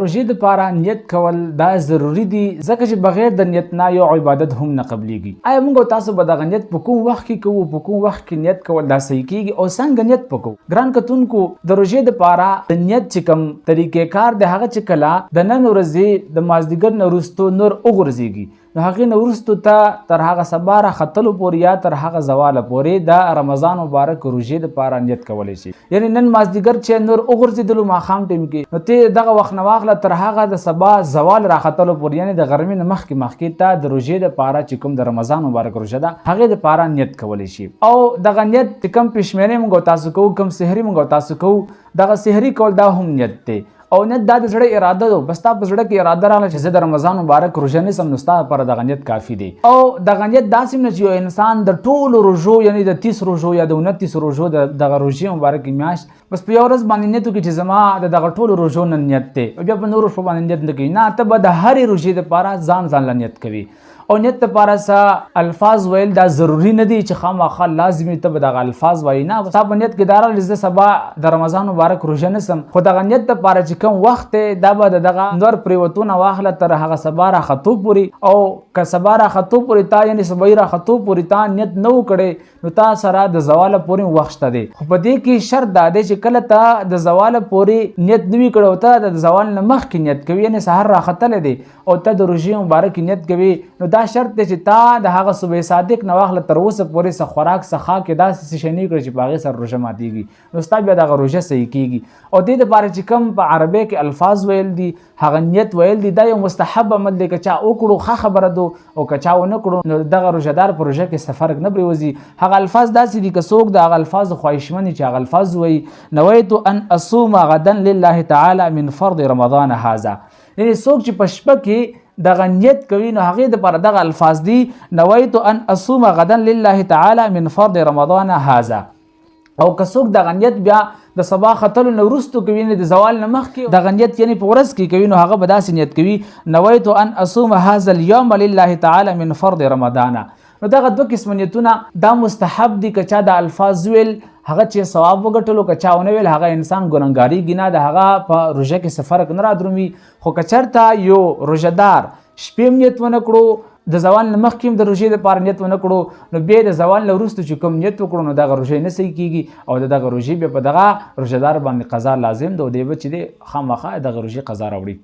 روژې دپاره نیت کول دا ضروري دي ځکه چې بغیر د نیت نه یو عبادت هم نه قبلیږي. آیا موږ او تاسو به دغه نیت په کوم وخت کې کوو، په کوم وخت کې نیت کول دا صحیح کیږي او څنګه نیت وکړو؟ ګران کتونکو، د روژې دپاره د نیت چې کوم طریقې کار د هغه چې کله د نن ورځې د مازدیګر نه وروستو نور وغورځېږي نو هغې نه وروستو ته تر هغه سبا راختلو پورې یا تر هغه زواله پورې د رمضان مبارک روژې دپاره نیت کولی شي. یعنې نن مازدیګر چې نور وغورځېدلو ماښام ټیم کې نو ته دغه وخت نه واخله تر هغه د سبا زوال راختلو پورې، یعنې د غرمې نه مخکې ته د روژې دپاره چې کوم د رمضان مبارک روژه ده هغې دپاره نیت کولی شي. او دغه نیت چې کوم پېشمېنۍ موږ او تاسو کوو، کوم سحري موږ او تاسو کوو، دغه سحري کول دا هم نیت دی. او نیت دا د زړه اراده ده، بس تا په زړه کې اراده راغله چې زه د رمضان مبارک روژه نیسم نو ستا لپاره دغه نیت کافي دی. او دغه نیت داسې نه چې یو انسان د ټولو روژو یعنې د 30 روژو یا د 29 روژو دغه روژې مبارکې میاشت بس په یو ورځ باندې نیت وکړي چې زما د دغه ټولو روژو نه نیت دی او بیا په نورو شپو باندې نیت نه کوي. نه، ته به د هرې روژې دپاره ځان له نیت کوي. او نیت دپاره څه الفاظ ویل دا ضروري نه دی چې خامخا لازمي ته به دغه الفاظ وایي. نه، ستا په نیت کې دا راغلی زه سبا د رمضان مبارک روژه نیسم، خو دغه نیت دپاره چې کوم وخت دی دا به د دغه نور پرېوتو نه واخله تر هغه سبا راختو پورې. او که سبا راختو پورې تا یعنې سبایي راختو پورې تا نیت نه و کړی نو تا سره د زواله پورې وخت شته دی. خو په دې کې شرط دا دی چې کله ته د زواله پورې نیت نه وي کړی او ته د زوال نه مخکې نیت کوي، یعنې سحر راختلی دی او ته د روژې مبارک نیت کوي نو دا شرط دی چې تا د هغه صبح صادق نه واخله تر اوسه پورې څه خوراک څه خاک داسې څه شی نه کړي چې په هغې سره روژه ماتېږي نو ستا بیا دغه روژه صحیح کېږي. او دې دپاره چې کوم په عربۍ کې الفاظ ویل دي هغه نیت ویل دي دا یو مستحب عمل دی. که چا وکړو ښه خبره ده او که چا ونه کړو نو دغه روژهدار په روژه کې څه فرق نه پرېوځي. هغه الفاظ داسې دي که څوک د هغه الفاظو خواهشمن چې هغه الفاظ وایي نویت ان اصوم غدا لله تعالی من فرض رمضان هذا، یعنې څوک چې په شپه کې دغه نیت کوي نو هغې دپاره دغه الفاظ دي نویت ان اصوم غدا لله تعالی من فرض رمضان هذا. او که څوک دغه نیت بیا د سبا ختلو نه وروستو کوي یعنې د زوال نه مخکې دغه نیت یعنې په ورځ کې کوي نو هغه به داسې نیت کوي نویت ان اصوم هذا اليوم لله تعالی من فرض رمضان. نو دغه دوه قسم نیتونه دا مستحب دي. که چا د الفاظ ویل هغه چې ثواب وګټلو، که چا ونه ویل هغه انسان ګناهګارېږي نه، د هغه په روژه کې څه فرق نه رادرومي. خو که چېرته یو روژهدار شپې هم نیت ونه کړو، د زوال نه مخکې هم د روژې دپاره نیت ونه کړو نو بیا د زوال نه وروسته چې کوم نیت وکړو نو دغه روژې نه صحیح کېږي او د دغه روژې بیا په دغه روژهدار باندې قضا لازم ده او دی به چې دی خامخا دغه روژې قضا راوړي.